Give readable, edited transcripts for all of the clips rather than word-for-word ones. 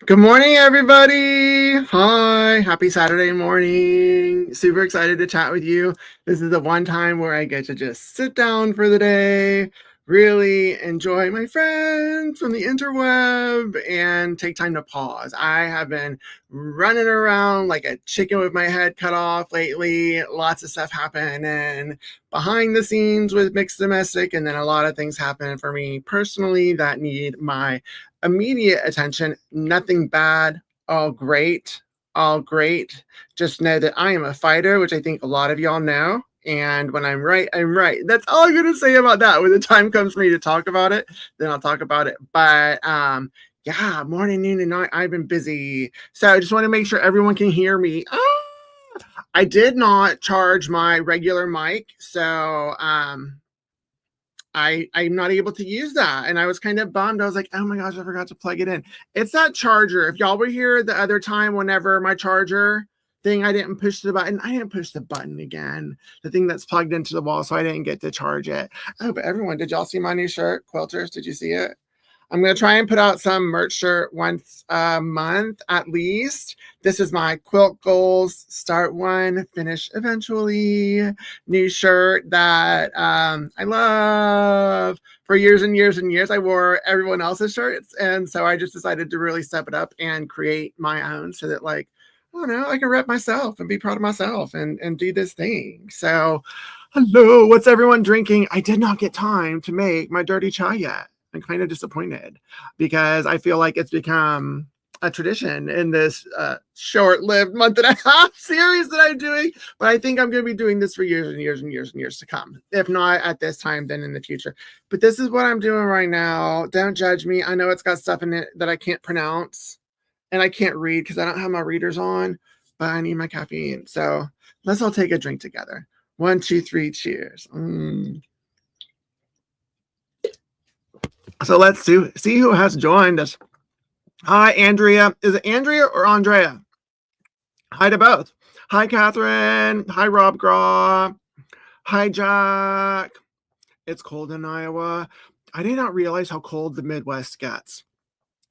Good morning, everybody. Hi, happy Saturday morning. Super excited to chat with you. This is the one time where I get to just sit down for the day, really enjoy my friends from the interweb, and take time to pause. I have been running around like a chicken with my head cut off lately. Lots of stuff happening behind the scenes with mixed domestic, and then a lot of things happen for me personally that need my immediate attention. Nothing bad, all great, all great. Just know that I am a fighter, which I think a lot of y'all know. And when I'm right, I'm right. That's all I'm gonna say about that. When the time comes for me to talk about it, then I'll talk about it. But yeah, morning, noon, and night, I've been busy. So I just want to make sure everyone can hear me. I did not charge my regular mic, so I'm not able to use that. And I was kind of bummed. I was like, oh my gosh, I forgot to plug it in. It's that charger. If y'all were here the other time, whenever my charger thing, I didn't push the button. I didn't push the button again. The thing that's plugged into the wall, so I didn't get to charge it. Oh, but everyone, did y'all see my new shirt? Quilters, did you see it? I'm going to try and put out some merch shirt once a month at least. This is my quilt goals. Start one, finish eventually. New shirt that I love. For years and years and years, I wore everyone else's shirts. And so I just decided to really step it up and create my own so that, like, I don't know, I can rep myself and be proud of myself and do this thing. So, hello, what's everyone drinking? I did not get time to make my dirty chai yet. I'm kind of disappointed because I feel like it's become a tradition in this short-lived month and a half series that I'm doing. But I think I'm going to be doing this for years and years and years and years to come. If not at this time, then in the future. But this is what I'm doing right now. Don't judge me. I know it's got stuff in it that I can't pronounce and I can't read because I don't have my readers on, but I need my caffeine. So let's all take a drink together. 1, 2, 3, cheers. So let's see who has joined us. Hi, Andrea. Is it Andrea or Andrea? Hi to both. Hi, Catherine. Hi, Rob Graw. Hi, Jack. It's cold in Iowa. I did not realize how cold the Midwest gets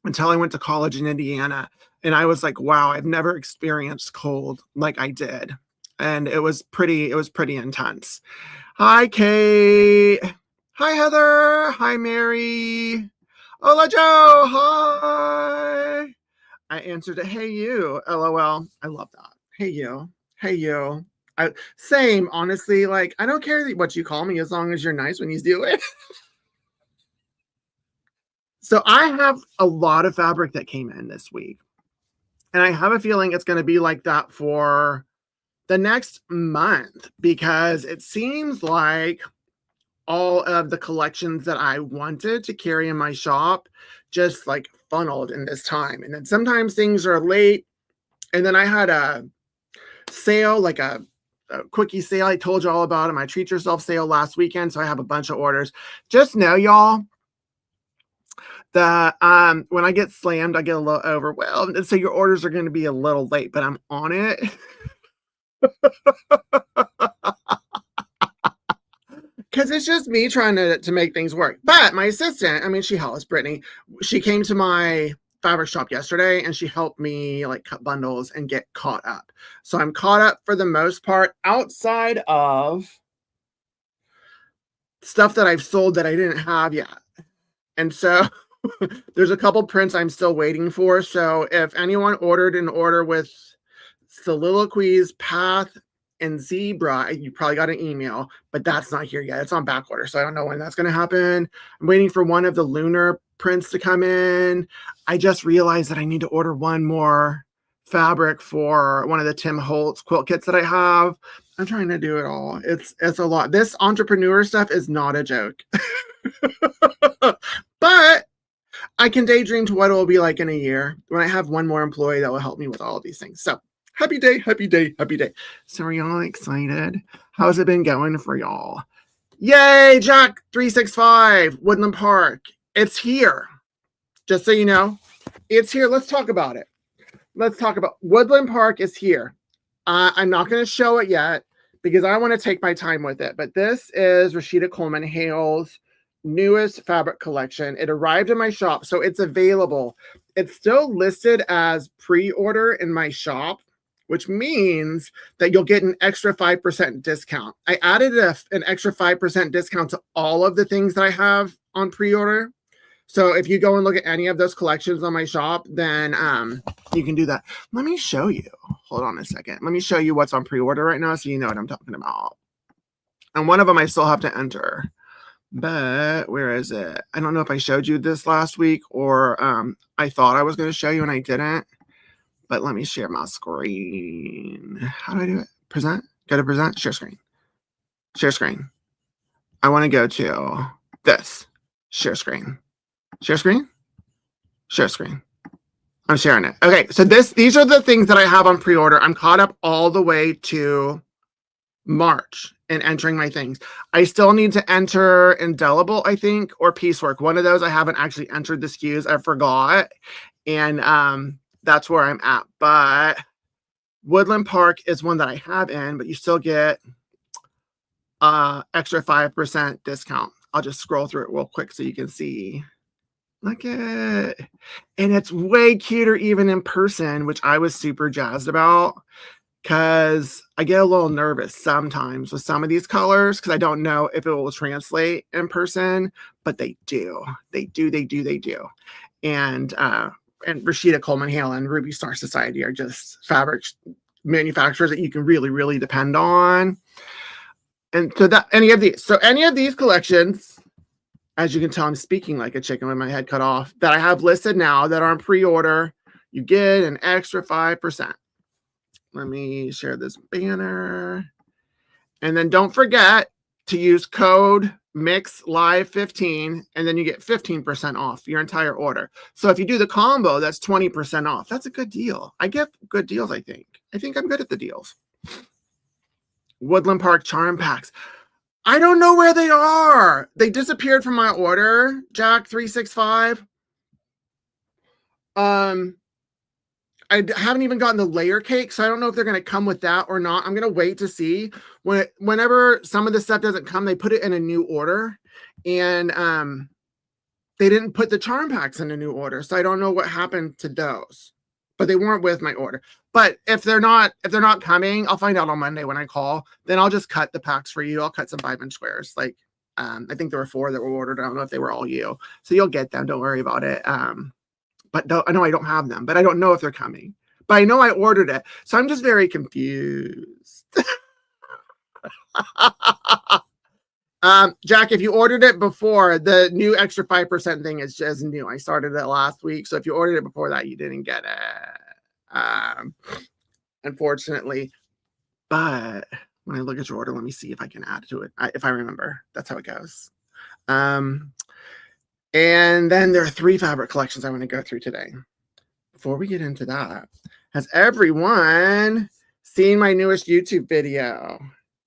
until I went to college in Indiana. And I was like, wow, I've never experienced cold like I did. And it was pretty intense. Hi, Kate. Hi, Heather. Hi, Mary. Hola, Joe. Hi. I answered it. Hey, you. LOL. I love that. Hey, you. Hey, you. Same, honestly. Like, I don't care what you call me as long as you're nice when you do it. So I have a lot of fabric that came in this week. And I have a feeling it's going to be like that for the next month because it seems like all of the collections that I wanted to carry in my shop just like funneled in this time. And then sometimes things are late. And then I had a sale, like a quickie sale. I told you all about it. My treat yourself sale last weekend. So I have a bunch of orders. Just know, y'all, that when I get slammed, I get a little overwhelmed. And so your orders are going to be a little late, but I'm on it. Because it's just me trying to make things work. But my assistant, I mean, she helps, Brittany. She came to my fabric shop yesterday and she helped me like cut bundles and get caught up. So I'm caught up for the most part outside of stuff that I've sold that I didn't have yet. And so there's a couple prints I'm still waiting for. So if anyone ordered an order with Soliloquies, Path, and Zebra, you probably got an email, but that's not here yet. It's on back order, so I don't know when that's going to happen. I'm waiting for one of the lunar prints to come in. I just realized that I need to order one more fabric for one of the Tim Holtz quilt kits that I have. I'm trying to do it all. It's a lot. This entrepreneur stuff is not a joke. But I can daydream to what it will be like in a year when I have one more employee that will help me with all of these things. So happy day, happy day, happy day. So are y'all excited? How's it been going for y'all? Yay, Jack 365, Woodland Park. It's here. Just so you know, it's here. Let's talk about it. Let's talk about Woodland Park is here. I'm not going to show it yet because I want to take my time with it. But this is Rashida Coleman Hale's newest fabric collection. It arrived in my shop, so it's available. it's still listed as pre-order in my shop, which means that you'll get an extra 5% discount. I added an extra 5% discount to all of the things that I have on pre-order. So if you go and look at any of those collections on my shop, then you can do that. Let me show you. Hold on a second. Let me show you what's on pre-order right now so you know what I'm talking about. And one of them I still have to enter. But where is it? I don't know if I showed you this last week or I thought I was going to show you and I didn't. But let me share my screen. How do I do it? Present? Go to present? Share screen. Share screen. I want to go to this. Share screen. Share screen? Share screen. I'm sharing it. Okay, so these are the things that I have on pre-order. I'm caught up all the way to March and entering my things. I still need to enter Indelible, I think, or Piecework. One of those I haven't actually entered the SKUs. I forgot. And that's where I'm at. But Woodland Park is one that I have in, but you still get extra 5% discount. I'll just scroll through it real quick so you can see. Look at it. And it's way cuter even in person, which I was super jazzed about because I get a little nervous sometimes with some of these colors because I don't know if it will translate in person, but they do. They do. And Rashida Coleman Hale and Ruby Star Society are just fabric manufacturers that you can really, really depend on. And so any of these collections, as you can tell, I'm speaking like a chicken with my head cut off, that I have listed now that are on pre-order, you get an extra 5%. Let me share this banner. And then don't forget to use code MIXLIVE15, and then you get 15% off your entire order. So if you do the combo, that's 20% off. That's a good deal. I get good deals, I think. I think I'm good at the deals. Woodland Park Charm Packs. I don't know where they are. They disappeared from my order, Jack365. I haven't even gotten the layer cake, so I don't know if they're going to come with that or not. I'm going to wait to see. Whenever some of the stuff doesn't come, they put it in a new order, and they didn't put the charm packs in a new order, so I don't know what happened to those. But they weren't with my order. But if they're not coming, I'll find out on Monday when I call. Then I'll just cut the packs for you. I'll cut some 5-inch squares. Like I think there were 4 that were ordered. I don't know if they were all you, so you'll get them. Don't worry about it. But I know I don't have them, but I don't know if they're coming. But I know I ordered it. So I'm just very confused. Jack, if you ordered it before, the new extra 5% thing is just new. I started it last week. So if you ordered it before that, you didn't get it. Unfortunately. But when I look at your order, let me see if I can add to it. If I remember, that's how it goes. And then there are 3 fabric collections I want to go through today. Before we get into that, has everyone seen my newest YouTube video?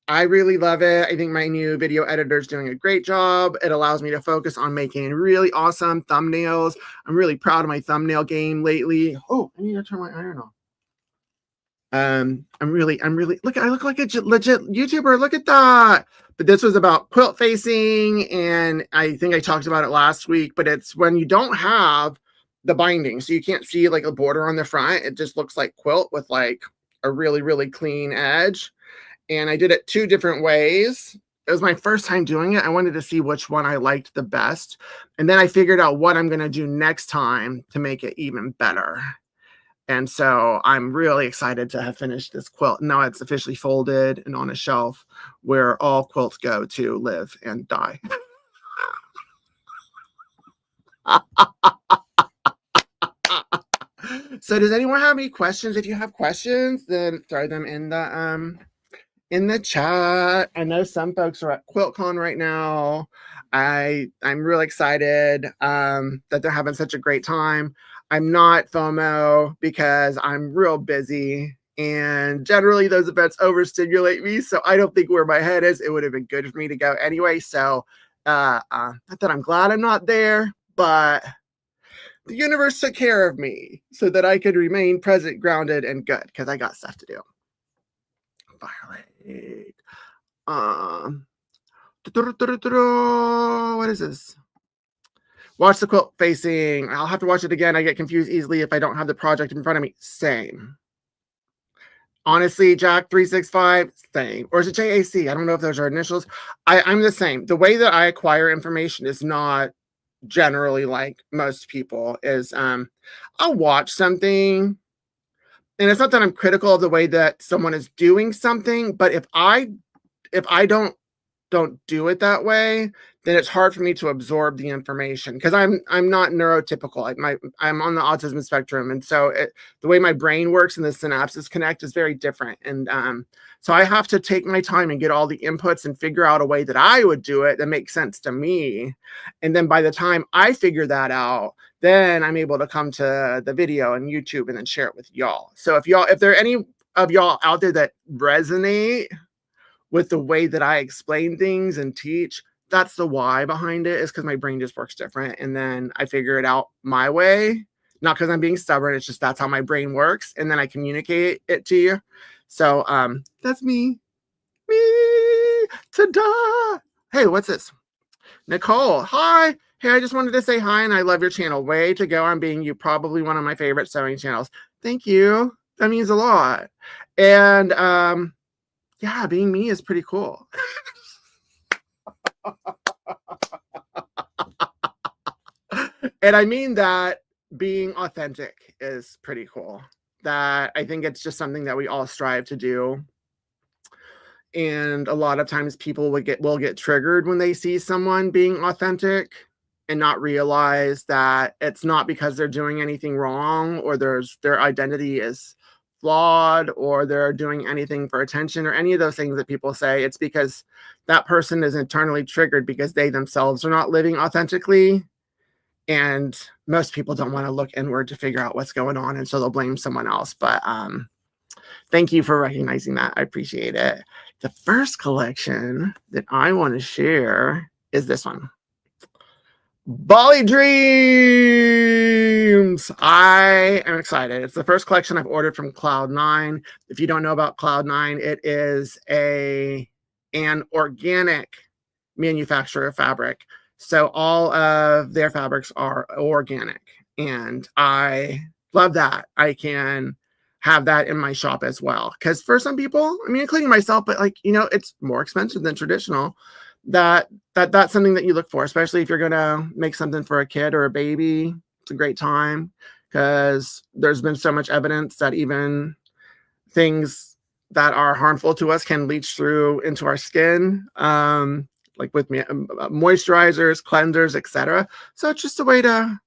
I really love it. I think my new video editor is doing a great job. It allows me to focus on making really awesome thumbnails. I'm really proud of my thumbnail game lately. Oh, I need to turn my iron off. I'm really, look, I look like a legit YouTuber. Look at that. But this was about quilt facing, and I think I talked about it last week, but it's when you don't have the binding, so you can't see like a border on the front. It just looks like quilt with like a really, really clean edge. And I did it 2 different ways. It was my first time doing it. I wanted to see which one I liked the best. And then I figured out what I'm going to do next time to make it even better. And so I'm really excited to have finished this quilt. Now it's officially folded and on a shelf where all quilts go to live and die. So does anyone have any questions? If you have questions, then throw them in the chat. I know some folks are at QuiltCon right now. I'm really excited that they're having such a great time. I'm not FOMO because I'm real busy, and generally those events overstimulate me. So I don't think where my head is, it would have been good for me to go anyway. So not that I'm glad I'm not there, but the universe took care of me so that I could remain present, grounded, and good because I got stuff to do. Violet. What is this? Watch the quilt facing. I'll have to watch it again. I get confused easily if I don't have the project in front of me. Same. Honestly, Jack 365, same. Or is it JAC? I don't know if those are initials. I'm the same. The way that I acquire information is not generally like most people. Is I'll watch something, and it's not that I'm critical of the way that someone is doing something, but if I don't do it that way, then it's hard for me to absorb the information because I'm not neurotypical. I'm on the autism spectrum, and so the way my brain works and the synapses connect is very different. And so I have to take my time and get all the inputs and figure out a way that I would do it that makes sense to me. And then by the time I figure that out, then I'm able to come to the video and YouTube and then share it with y'all. So if there are any of y'all out there that resonate with the way that I explain things and teach, that's the why behind it, is because my brain just works different. And then I figure it out my way, not because I'm being stubborn. It's just that's how my brain works. And then I communicate it to you. So that's me. Ta-da! Hey, what's this? Nicole, hi. Hey, I just wanted to say hi, and I love your channel. Way to go on being you. Probably one of my favorite sewing channels. Thank you. That means a lot. And yeah, being me is pretty cool. And I mean that being authentic is pretty cool. That I think it's just something that we all strive to do. And a lot of times people will get triggered when they see someone being authentic and not realize that it's not because they're doing anything wrong or their identity is flawed or they're doing anything for attention or any of those things that people say. It's because that person is internally triggered because they themselves are not living authentically. And most people don't want to look inward to figure out what's going on. And so they'll blame someone else. But thank you for recognizing that. I appreciate it. The first collection that I want to share is this one. Bali Dreams. I am excited. It's the first collection I've ordered from Cloud9. If you don't know about Cloud9, it is an organic manufacturer of fabric. So all of their fabrics are organic. And I love that. I can have that in my shop as well. Because for some people, I mean, including myself, but like, you know, it's more expensive than traditional. That's something that you look for, especially if you're going to make something for a kid or a baby. It's a great time because there's been so much evidence that even things that are harmful to us can leach through into our skin, like with moisturizers, cleansers, etc. So it's just a way to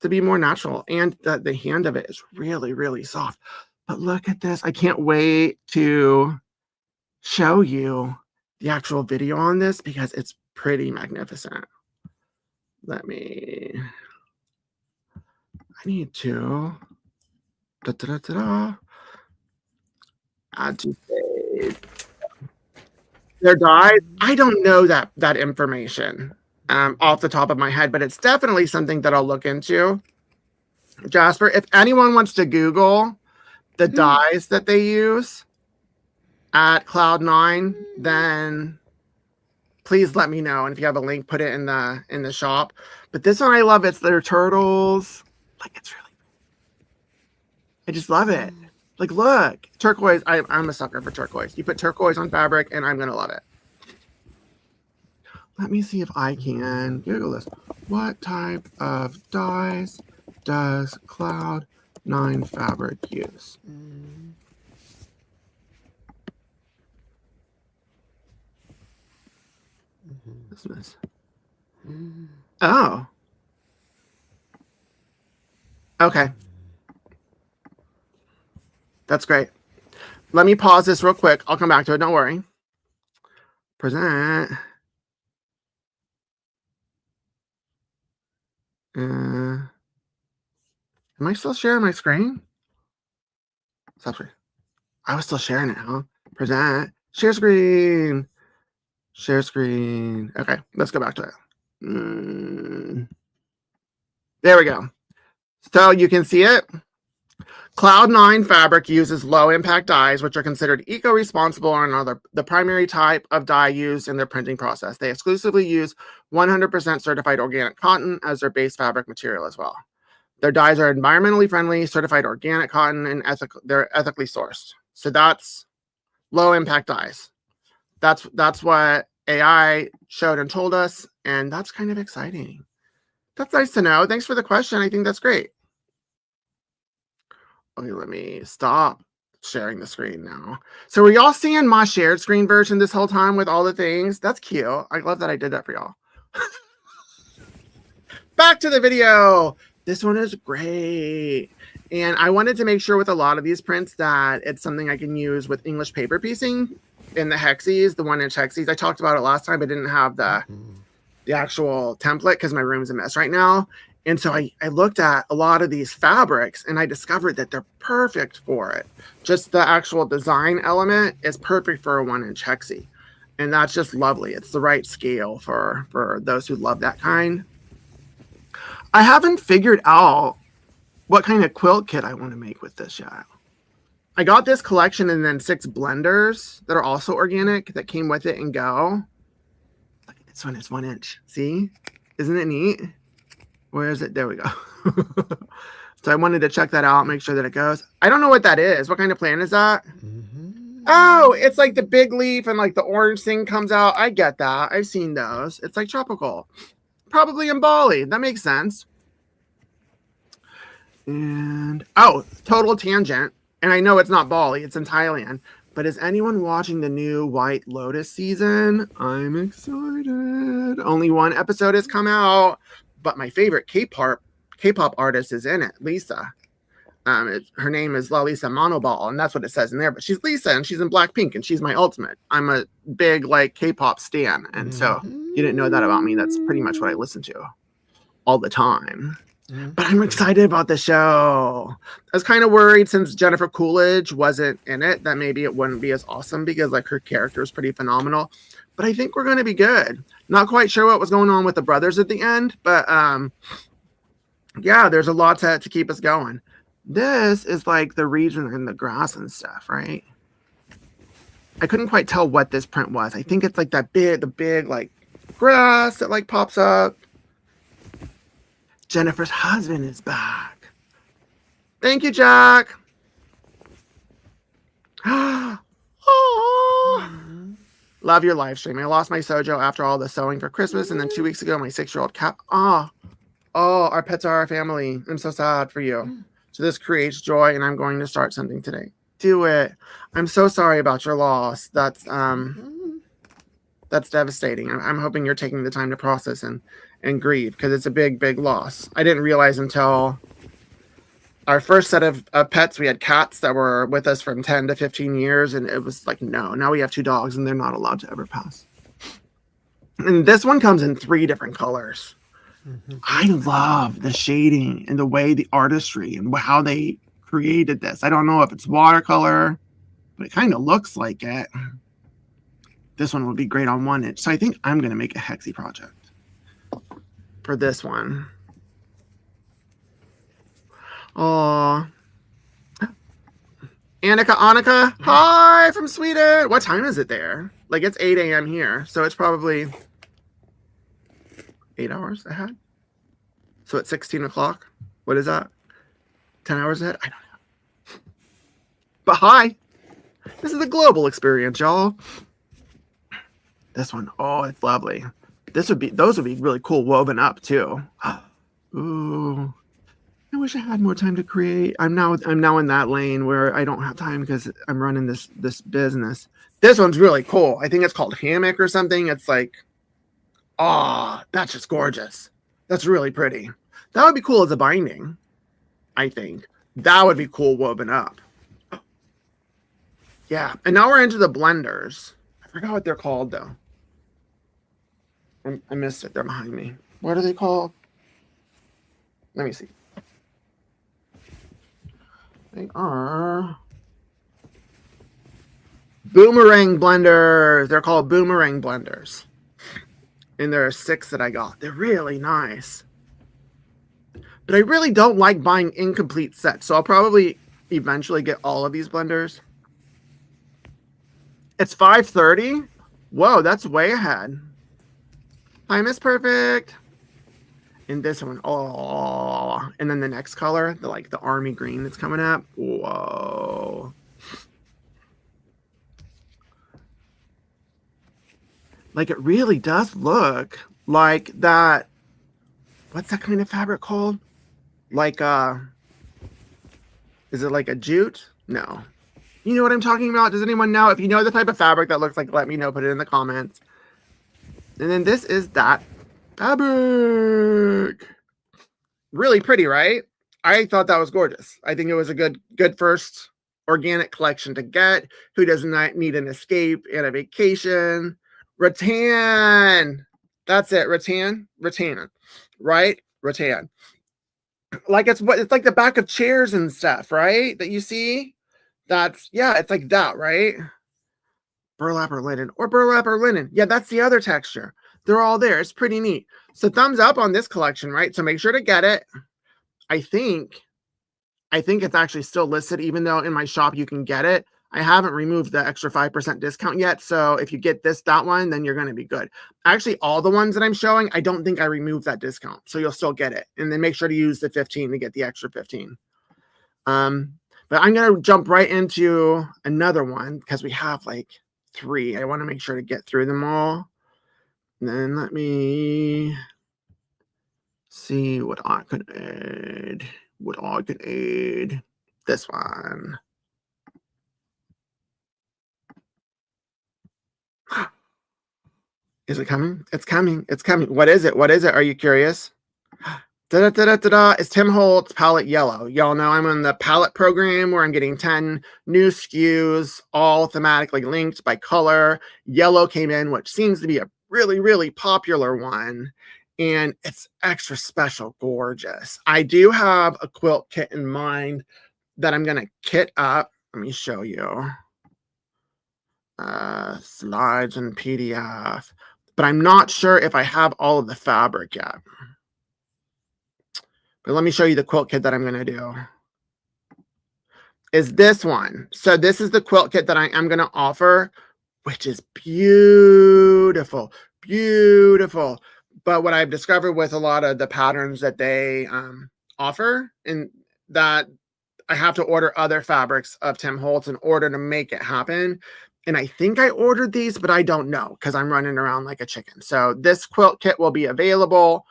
be more natural. And the hand of it is really, really soft. But look at this. I can't wait to show you the actual video on this because it's pretty magnificent. I need to add to page. Their dyes. I don't know that information off the top of my head, but it's definitely something that I'll look into. Jasper, if anyone wants to Google the dyes that they use at Cloud9, then please let me know. And if you have a link, put it in the shop. But this one I love. It's their turtles. Like, it's really, I just love it. Like, look, turquoise. I'm a sucker for turquoise. You put turquoise on fabric and I'm gonna love it. Let me see if I can Google this. What type of dyes does Cloud9 fabric use? Business. Oh. Okay. That's great. Let me pause this real quick. I'll come back to it. Don't worry. Present. Am I still sharing my screen? Stop screen. I was still sharing it, huh? Present. Share screen. Share screen. Okay, let's go back to it. There we go. So you can see it. Cloud9 fabric uses low impact dyes, which are considered eco-responsible and are the primary type of dye used in their printing process. They exclusively use 100% certified organic cotton as their base fabric material as well. Their dyes are environmentally friendly, certified organic cotton, and they're ethically sourced. So that's low impact dyes. That's what AI showed and told us, and that's kind of exciting. That's nice to know. Thanks for the question. I think that's great. Okay, let me stop sharing the screen now. So were y'all seeing my shared screen version this whole time with all the things? That's cute. I love that I did that for y'all. Back to the video. This one is great. And I wanted to make sure with a lot of these prints that it's something I can use with English paper piecing in the hexies, the 1-inch hexies. I talked about it last time, but didn't have the actual template because my room's a mess right now. And so I looked at a lot of these fabrics and I discovered that they're perfect for it. Just the actual design element is perfect for a 1-inch hexie. And that's just lovely. It's the right scale for those who love that kind. I haven't figured out what kind of quilt kit I want to make with this yet. I got this collection and then 6 blenders that are also organic that came with it and go. Look at this one, it's 1 inch. See? Isn't it neat? Where is it? There we go. So I wanted to check that out, make sure that it goes. I don't know what that is. What kind of plant is that? Oh, it's like the big leaf and like the orange thing comes out. I get that. I've seen those. It's like tropical. Probably in Bali. That makes sense. And oh, total tangent. And I know it's not Bali, it's in Thailand. But is anyone watching the new White Lotus season? I'm excited. Only 1 episode has come out. But my favorite K-pop artist is in it, Lisa. Her name is Lalisa Monoball, and that's what it says in there. But she's Lisa, and she's in Blackpink, and she's my ultimate. I'm a big like K-pop stan, and so you didn't know that about me. That's pretty much what I listen to all the time. But I'm excited about the show. I was kind of worried since Jennifer Coolidge wasn't in it that maybe it wouldn't be as awesome because like her character is pretty phenomenal. But I think we're going to be good. Not quite sure what was going on with the brothers at the end, but yeah, there's a lot to keep us going. This is like the region and the grass and stuff, right? I couldn't quite tell what this print was. I think it's like the big like grass that like pops up. Jennifer's husband is back. Thank you, Jack. Oh. Love your live stream. I lost my Sojo after all the sewing for Christmas, and then 2 weeks ago, my 6-year-old cat. Oh, our pets are our family. I'm so sad for you. So this creates joy, and I'm going to start something today. Do it. I'm so sorry about your loss. That's devastating. I'm hoping you're taking the time to process and grieve because it's a big loss. I didn't realize until our first set of pets, we had cats that were with us from 10 to 15 years, and it was like, no, now we have 2 dogs, and they're not allowed to ever pass. And this one comes in 3 different colors. I love the shading and the way the artistry and how they created this. I don't know if it's watercolor, but it kind of looks like it. This one would be great on 1 inch. So I think I'm going to make a hexie project for this one. Oh, Annika, hi from Sweden. What time is it there? Like it's 8 a.m. here, so it's probably 8 hours ahead. So it's 16 o'clock. What is that? 10 hours ahead? I don't know. But hi, this is a global experience, y'all. This one, oh, it's lovely. Those would be really cool woven up too. Ooh. I wish I had more time to create. I'm now in that lane where I don't have time because I'm running this business. This one's really cool. I think it's called Hammock or something. It's like, that's just gorgeous. That's really pretty. That would be cool as a binding. I think that would be cool woven up. Yeah, and now we're into the blenders. I forgot what they're called though. I missed it. They're behind me. What are they called? Let me see. They are boomerang blenders. They're called boomerang blenders. And there are 6 that I got. They're really nice. But I really don't like buying incomplete sets. So I'll probably eventually get all of these blenders. It's 5:30. Whoa, that's way ahead. Hi, Miss Perfect. And this one, oh, and then the next color, the army green that's coming up. Whoa. Like, it really does look like that. What's that kind of fabric called? Like, is it like a jute? No. You know what I'm talking about? Does anyone know? If you know the type of fabric that looks like, let me know. Put it in the comments. And then this is that fabric. Really pretty, right? I thought that was gorgeous. I think it was a good first organic collection to get. Who does not need an escape and a vacation? Rattan. That's it. Rattan. Right? Rattan. Like it's like the back of chairs and stuff, right? That you see. That's, yeah, it's like that, right? Burlap or linen. Yeah, that's the other texture. They're all there. It's pretty neat. So thumbs up on this collection, right? So make sure to get it. I think it's actually still listed, even though in my shop you can get it. I haven't removed the extra 5% discount yet. So if you get that one, then you're going to be good. Actually, all the ones that I'm showing, I don't think I removed that discount. So you'll still get it. And then make sure to use the 15 to get the extra 15. But I'm going to jump right into another one because we have like 3. I want to make sure to get through them all. And then let me see what I could add. This one. Is it coming? It's coming. What is it? Are you curious? It's Tim Holtz palette yellow. Y'all know I'm on the palette program where I'm getting 10 new SKUs, all thematically linked by color. Yellow came in, which seems to be a really, really popular one. And it's extra special gorgeous. I do have a quilt kit in mind that I'm going to kit up. Let me show you. Slides and PDF. But I'm not sure if I have all of the fabric yet. But let me show you the quilt kit that I'm going to do. Is this one. So this is the quilt kit that I am going to offer, which is beautiful. Beautiful. But what I've discovered with a lot of the patterns that they offer, and that I have to order other fabrics of Tim Holtz in order to make it happen. And I think I ordered these, but I don't know because I'm running around like a chicken. So this quilt kit will be available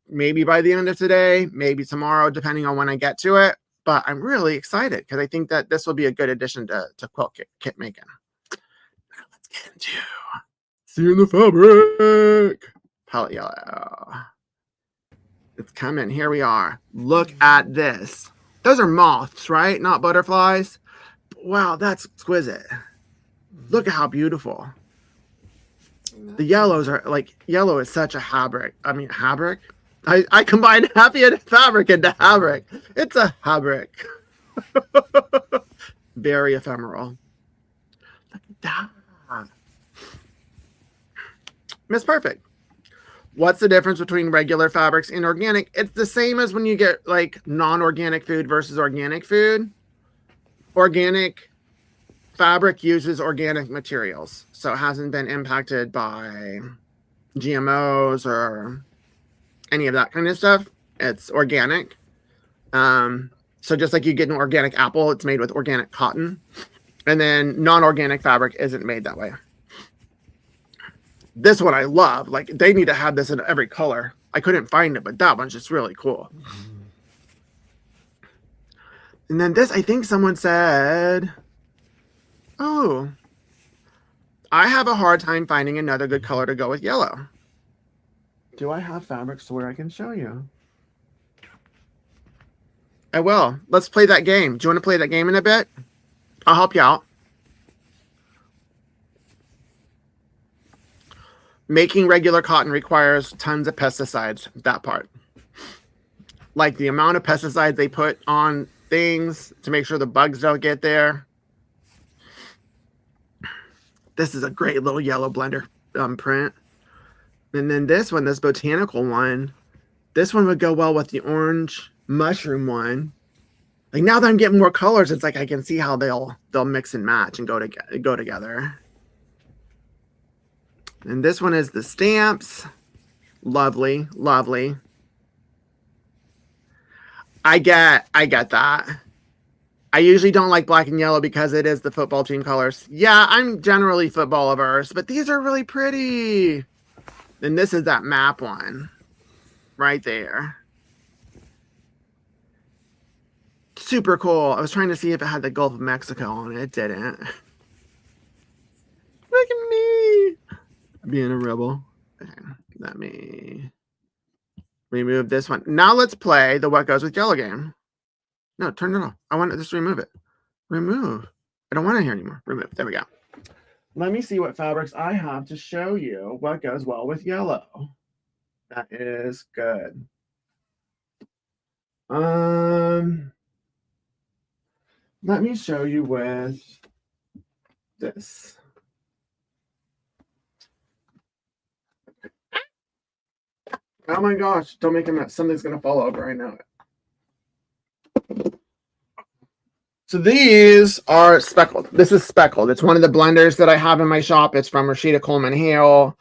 maybe by the end of today, maybe tomorrow, depending on when I get to it. But I'm really excited because I think that this will be a good addition to quilt kit making. Now let's get into seeing the fabric. Palette yellow. It's coming. Here we are. Look at this. Those are moths, right? Not butterflies. Wow, that's exquisite. Look at how beautiful. The yellows are like, yellow is such a fabric. I combined happy and fabric into fabric. It's a fabric. Very ephemeral. Look at that. Miss Perfect. What's the difference between regular fabrics and organic? It's the same as when you get like non-organic food versus organic food. Organic fabric uses organic materials, so it hasn't been impacted by GMOs or any of that kind of stuff. It's organic. So just like you get an organic apple, it's made with organic cotton. And then non-organic fabric isn't made that way. This one I love. Like, they need to have this in every color. I couldn't find it, but that one's just really cool. And then this, I think someone said, oh, I have a hard time finding another good color to go with yellow. Do I have fabrics to where I can show you? I will. Let's play that game. Do you want to play that game in a bit? I'll help you out. Making regular cotton requires tons of pesticides, that part. Like the amount of pesticides they put on things to make sure the bugs don't get there. This is a great little yellow blender print. And then this one, this botanical one, this one would go well with the orange mushroom one. Like now that I'm getting more colors, it's like I can see how they'll mix and match and go together. And this one is the stamps. Lovely, lovely. I get that. I usually don't like black and yellow because it is the football team colors. Yeah, I'm generally football averse, but these are really pretty. And this is that map one right there. Super cool. I was trying to see if it had the Gulf of Mexico on it. It didn't. Look at me being a rebel. Okay, let me remove this one. Now let's play the What Goes with Yellow game. No, turn it off. I want to just remove it. Remove. I don't want it here anymore. Remove. There we go. Let me see what fabrics I have to show you what goes well with yellow. That is good. Let me show you with this. Oh my gosh, don't make a mess. Something's going to fall over. I know it. So these are speckled. This is speckled. It's one of the blenders that I have in my shop. It's from Rashida Coleman Hale.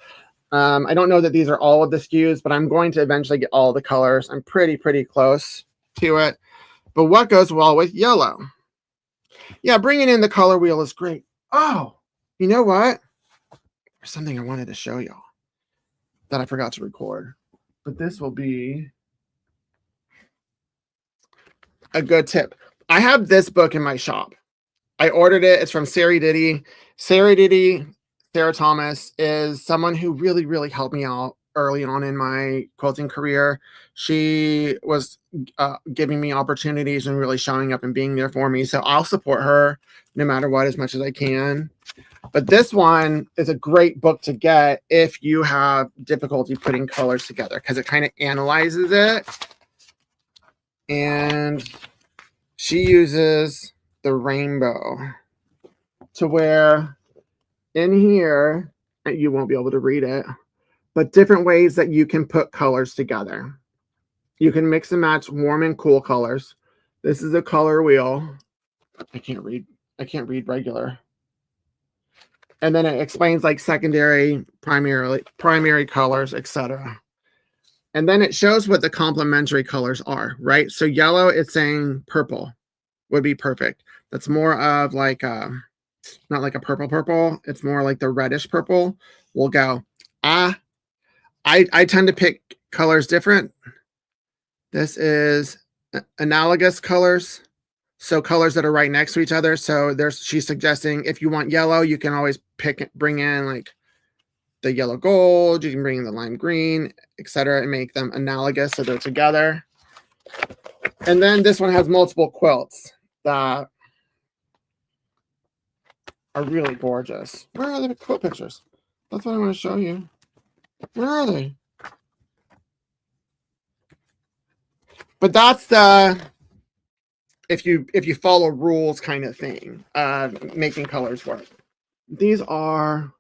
I don't know that these are all of the SKUs, but I'm going to eventually get all the colors. I'm pretty close to it. But what goes well with yellow? Yeah, bringing in the color wheel is great. Oh, you know what? There's something I wanted to show y'all that I forgot to record. But this will be a good tip. I have this book in my shop. I ordered it. It's from Sarah Diddy. Sarah Thomas is someone who really helped me out early on in my quilting career. She was giving me opportunities and really showing up and being there for me. So I'll support her no matter what as much as I can. But this one is a great book to get if you have difficulty putting colors together because it kind of analyzes it. And she uses the rainbow to where in here, you won't be able to read it, but different ways that you can put colors together. You can mix and match warm and cool colors. This is a color wheel. I can't read regular. And then it explains like secondary, primary colors, etc. And then it shows what the complementary colors are, right? So yellow, it's saying purple would be perfect. That's more of like not like a purple. It's more like the reddish purple. We'll go. I tend to pick colors different. This is analogous colors. So colors that are right next to each other. So she's suggesting if you want yellow, you can always bring in like the yellow gold. You can bring in the lime green, etc., and make them analogous so they're together. And then this one has multiple quilts that are really gorgeous. Where are the quilt pictures? That's what I want to show you. Where are they? But that's the if you follow rules kind of thing, making colors work. These are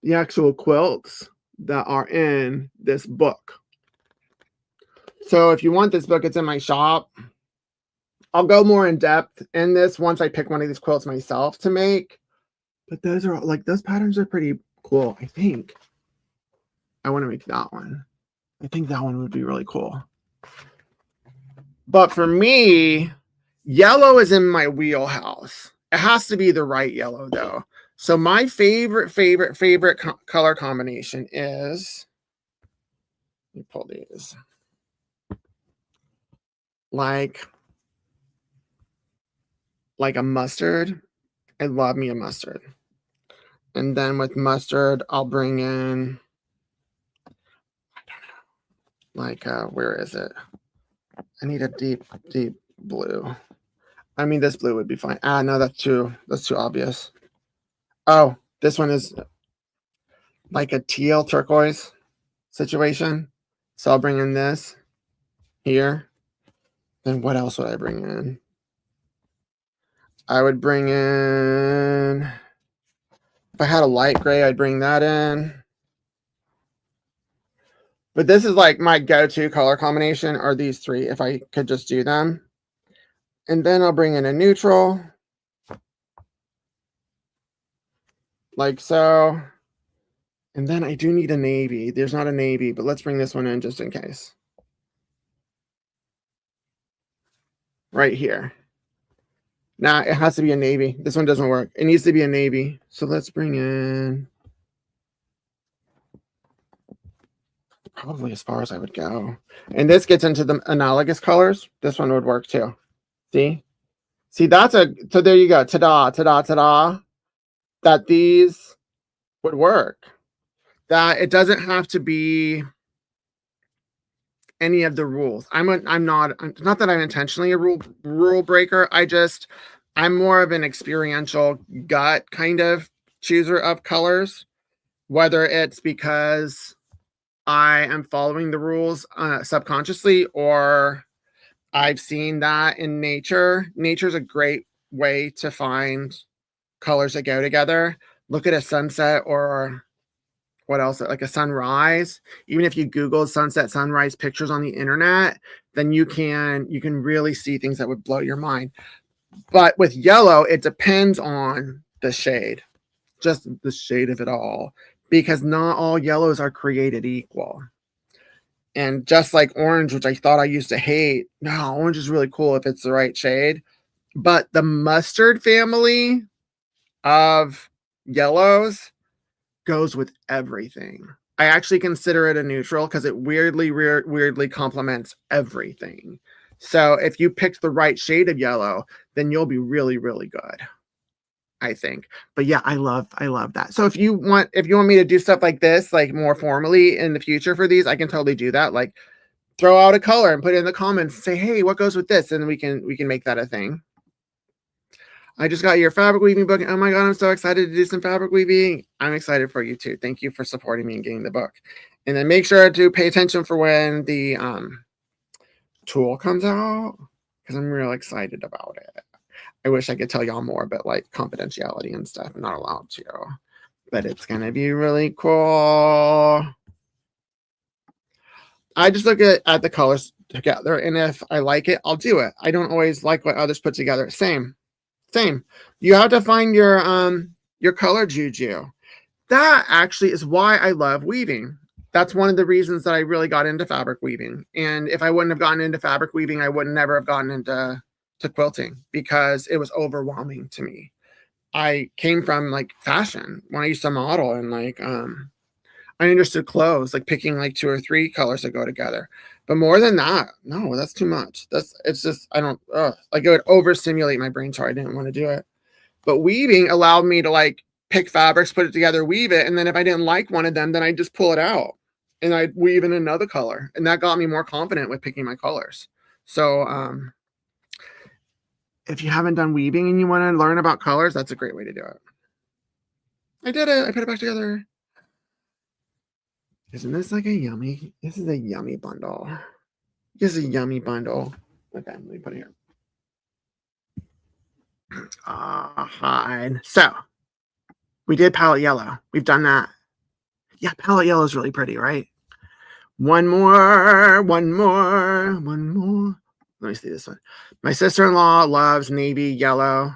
the actual quilts that are in this book. So if you want this book, it's in my shop. I'll go more in depth in this once I pick one of these quilts myself to make. But those are like, those patterns are pretty cool. I think I want to make that one. I think that one would be really cool. But for me, yellow is in my wheelhouse. It has to be the right yellow though. So my favorite color combination is, let me pull these, like a mustard. I love me a mustard. And then with mustard, I'll bring in, I don't know, like, where is it? I need a deep blue. I mean, this blue would be fine. No, that's too obvious. Oh, this one is like a teal turquoise situation. So I'll bring in this here. Then what else would I bring in? I would bring in, if I had a light gray, I'd bring that in. But this is like my go-to color combination are these three, if I could just do them. And then I'll bring in a neutral. Like so. And then I do need a navy. There's not a navy, but let's bring this one in just in case. Right here. Nah, it has to be a navy. This one doesn't work. It needs to be a navy. So let's bring in probably as far as I would go. And this gets into the analogous colors. This one would work too. See? See, that's a, so there you go. Ta-da, ta-da, ta-da. That these would work. That it doesn't have to be any of the rules. I'm not that I'm intentionally a rule breaker. I'm more of an experiential gut kind of chooser of colors, whether it's because I am following the rules subconsciously, or I've seen that in nature. Nature's a great way to find colors that go together. Look at a sunset, or what else? Like a sunrise. Even if you Google sunset, sunrise pictures on the internet, then you can really see things that would blow your mind. But with yellow, it depends on the shade, just the shade of it all, because not all yellows are created equal. And just like orange, which I thought I used to hate, no, orange is really cool if it's the right shade. But the mustard family of yellows goes with everything. I actually consider it a neutral because it weirdly complements everything. So if you picked the right shade of yellow, then you'll be really, really good, I think. But yeah, I love that. So if you want me to do stuff like this, like more formally in the future for these, I can totally do that. Like throw out a color and put it in the comments and say, hey, what goes with this? And we can make that a thing. I just got your fabric weaving book. Oh my God, I'm so excited to do some fabric weaving. I'm excited for you too. Thank you for supporting me and getting the book. And then make sure to pay attention for when the tool comes out, because I'm real excited about it. I wish I could tell y'all more, but like confidentiality and stuff, I'm not allowed to. But it's going to be really cool. I just look at the colors together, and if I like it, I'll do it. I don't always like what others put together. Same. You have to find your color juju. That actually is why I love weaving. That's one of the reasons that I really got into fabric weaving. And if I wouldn't have gotten into fabric weaving, I would never have gotten into quilting, because it was overwhelming to me. I came from like fashion when I used to model, and like I understood clothes, like picking like 2 or 3 colors that go together. But more than that, no, that's too much. It's just, I don't, like it would overstimulate my brain, so I didn't want to do it. But weaving allowed me to like pick fabrics, put it together, weave it. And then if I didn't like one of them, then I'd just pull it out and I'd weave in another color. And that got me more confident with picking my colors. So if you haven't done weaving and you want to learn about colors, that's a great way to do it. I did it. I put it back together. Isn't this like a yummy? This is a yummy bundle. This is a yummy bundle. Okay, let me put it here. Hide. So we did palette yellow. We've done that. Yeah, palette yellow is really pretty, right? One more. Let me see this one. My sister-in-law loves navy yellow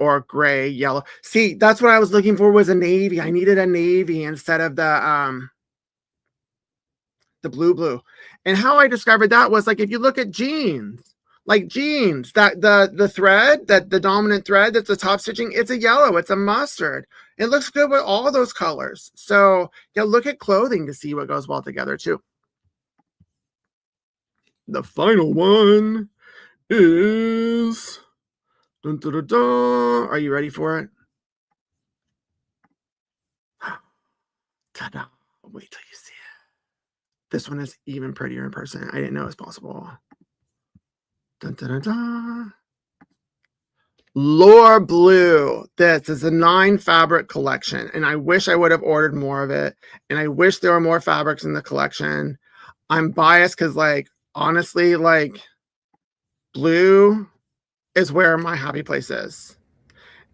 or gray yellow. See, that's what I was looking for, was a navy. I needed a navy instead of the blue. And how I discovered that was like, if you look at jeans, that the thread, that the dominant thread, that's the top stitching, it's a yellow, it's a mustard. It looks good with all those colors. So yeah, look at clothing to see what goes well together too. The final one is, dun, dun, dun, dun. Are you ready for it? Ta-da. Wait till you see it. This one is even prettier in person. I didn't know it was possible. Dun, dun, dun, dun. Lore Blue. This is a 9 fabric collection, and I wish I would have ordered more of it, and I wish there were more fabrics in the collection. I'm biased because, like, honestly, like, blue is where my happy place is,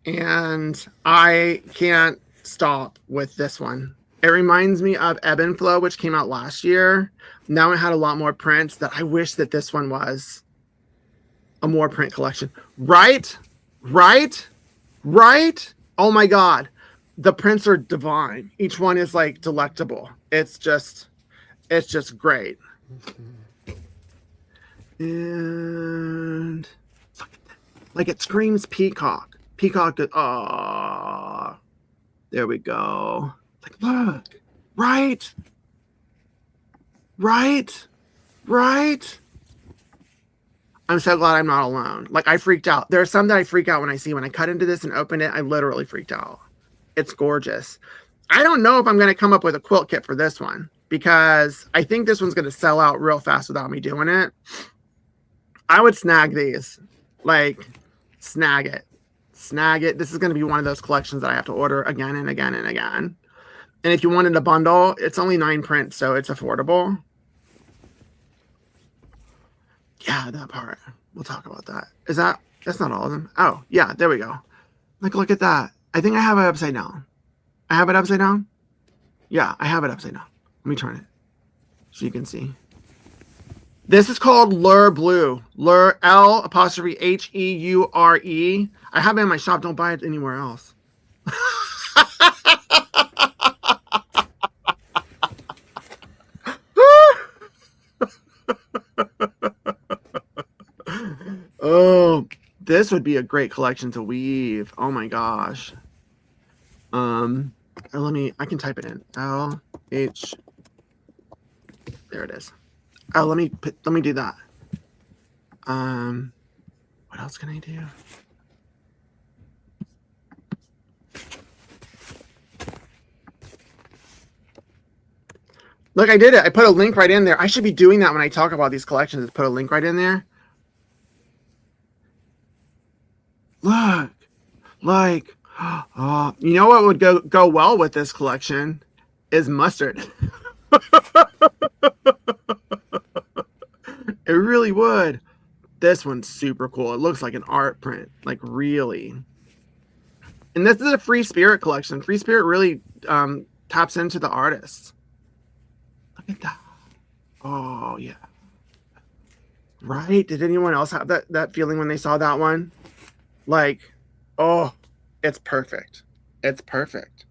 and I can't stop with this one. It reminds me of Ebb and Flow, which came out last year. Now it had a lot more prints that I wish that this one was. a more print collection. Right? Right? Right? Oh my God. The prints are divine. Each one is like delectable. It's just great. And like it screams peacock. Peacock. Oh, there we go. Like, look. Right? Right? Right? I'm so glad I'm not alone. Like, I freaked out. There are some that I freak out when I see. When I cut into this and open it, I literally freaked out. It's gorgeous. I don't know if I'm going to come up with a quilt kit for this one because I think this one's going to sell out real fast without me doing it. I would snag these. Like, snag it. Snag it. This is going to be one of those collections that I have to order again and again and again. And if you wanted a bundle, it's only 9 prints, so it's affordable. Yeah, that part. We'll talk about that. That's not all of them. Oh, yeah, there we go. Like, look at that. I think I have it upside down. I have it upside down? Yeah, I have it upside down. Let me turn it so you can see. This is called Bleue. L''Heure. I have it in my shop. Don't buy it anywhere else. Oh, this would be a great collection to weave. Oh my gosh. I can type it in. L-H. There it is. Oh, let me do that. What else can I do? Look, I did it. I put a link right in there. I should be doing that when I talk about these collections. Put a link right in there. Look, like, you know what would go well with this collection is mustard. It really would. This one's super cool. It looks like an art print, like really. And this is a Free Spirit collection. Free Spirit really taps into the artists. Look at that. Oh yeah. Right? Did anyone else have that feeling when they saw that one? Like, oh, it's perfect. It's perfect.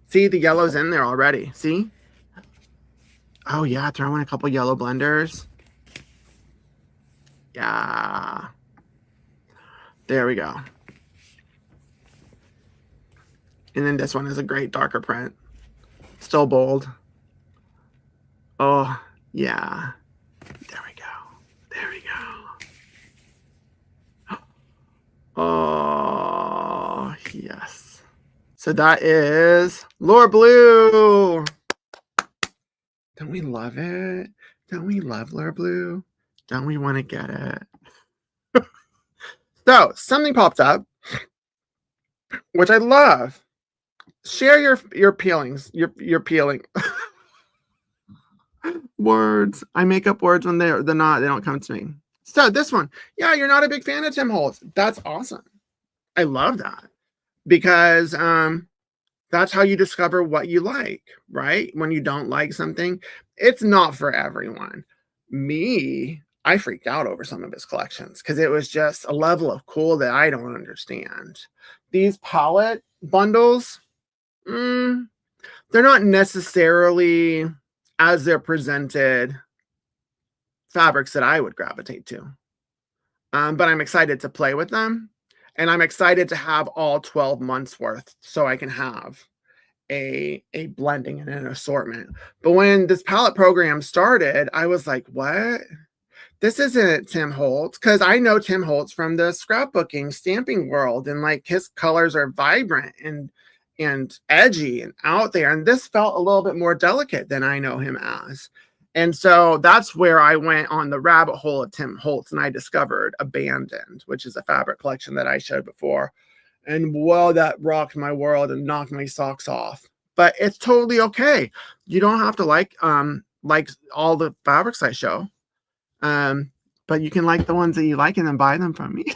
See, the yellow's in there already. See? Oh yeah, throw in a couple yellow blenders. Yeah. There we go. And then this one is a great darker print. Still bold. Oh, yeah. There we go. There we go. Oh, yes. So that is Bleue. Don't we love it? Don't we love Bleue? Don't we want to get it? So, something popped up, which I love. Share your peelings. Your peeling. Words. I make up words when they're not. They don't come to me. So this one. Yeah, you're not a big fan of Tim Holtz. That's awesome. I love that. Because that's how you discover what you like, right? When you don't like something, it's not for everyone. Me, I freaked out over some of his collections because it was just a level of cool that I don't understand. These palette bundles, they're not necessarily, as they're presented, fabrics that I would gravitate to. But I'm excited to play with them. And I'm excited to have all 12 months worth so I can have a blending and an assortment. But when this palette program started, I was like, what? This isn't Tim Holtz, because I know Tim Holtz from the scrapbooking stamping world, and like his colors are vibrant and edgy and out there. And this felt a little bit more delicate than I know him as. And so that's where I went on the rabbit hole of Tim Holtz, and I discovered Abandoned, which is a fabric collection that I showed before. And whoa, that rocked my world and knocked my socks off. But it's totally okay. You don't have to like all the fabrics I show. But you can like the ones that you like and then buy them from me.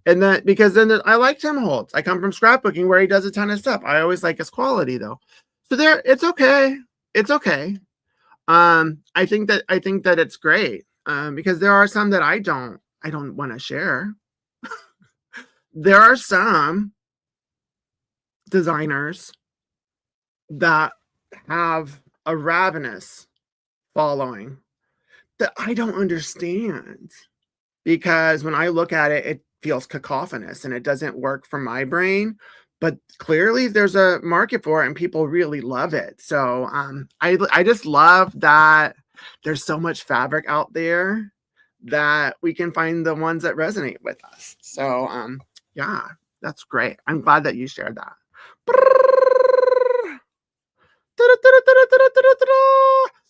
And then, because then I like Tim Holtz. I come from scrapbooking where he does a ton of stuff. I always like his quality though. So it's okay. It's okay. I think that it's great. because there are some that I don't want to share. There are some designers that have a ravenous following that I don't understand, because when I look at it, it feels cacophonous and it doesn't work for my brain. But clearly there's a market for it and people really love it. So I just love that there's so much fabric out there that we can find the ones that resonate with us. So yeah, that's great. I'm glad that you shared that.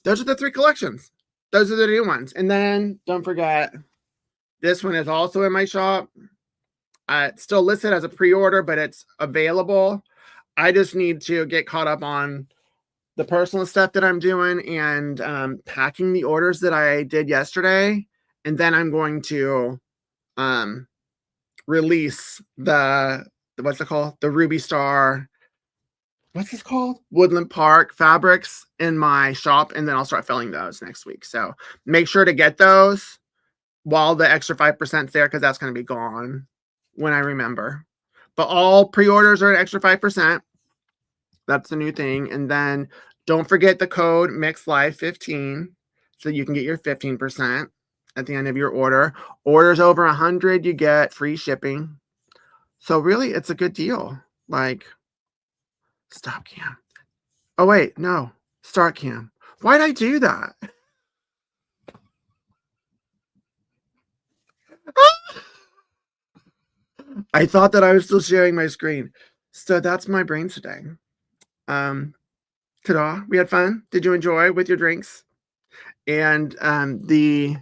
Those are the 3 collections. Those are the new ones. And then don't forget, this one is also in my shop. It's still listed as a pre-order, but it's available. I just need to get caught up on the personal stuff that I'm doing and packing the orders that I did yesterday. And then I'm going to release the, what's it called? The Ruby Star, what's this called? Woodland Park fabrics in my shop. And then I'll start filling those next week. So make sure to get those while the extra 5% is there, because that's going to be gone when I remember. But all pre-orders are an extra 5%. That's the new thing. And then don't forget the code MixLive15 so you can get your 15% at the end of your order. Orders over 100, you get free shipping. So really, it's a good deal. Like, stop cam. Oh wait, no, start cam. Why'd I do that? I thought that I was still sharing my screen. So that's my brain today. Ta-da, we had fun. Did you enjoy with your drinks? And the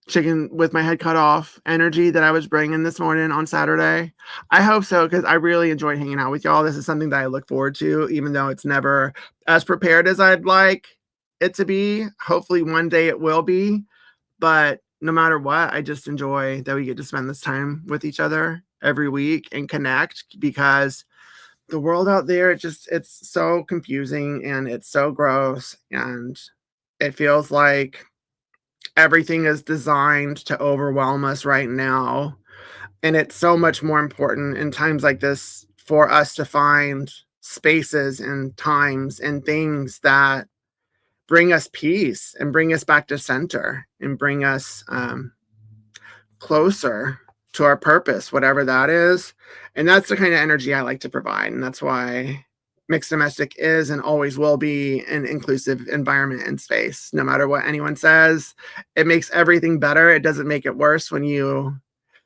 chicken with my head cut off energy that I was bringing this morning on Saturday? I hope so, because I really enjoyed hanging out with y'all. This is something that I look forward to, even though it's never as prepared as I'd like it to be. Hopefully one day it will be. But no matter what, I just enjoy that we get to spend this time with each other every week and connect, because the world out there, it's so confusing and it's so gross, and it feels like everything is designed to overwhelm us right now. And it's so much more important in times like this for us to find spaces and times and things that bring us peace and bring us back to center and bring us closer to our purpose, whatever that is. And that's the kind of energy I like to provide. And that's why Mixed Domestic is and always will be an inclusive environment and space. No matter what anyone says, it makes everything better. It doesn't make it worse when you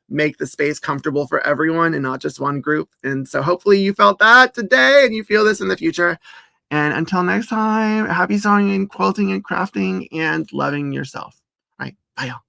make the space comfortable for everyone and not just one group. And so hopefully you felt that today and you feel this in the future. And until next time, happy sewing and quilting and crafting and loving yourself. All right, bye y'all.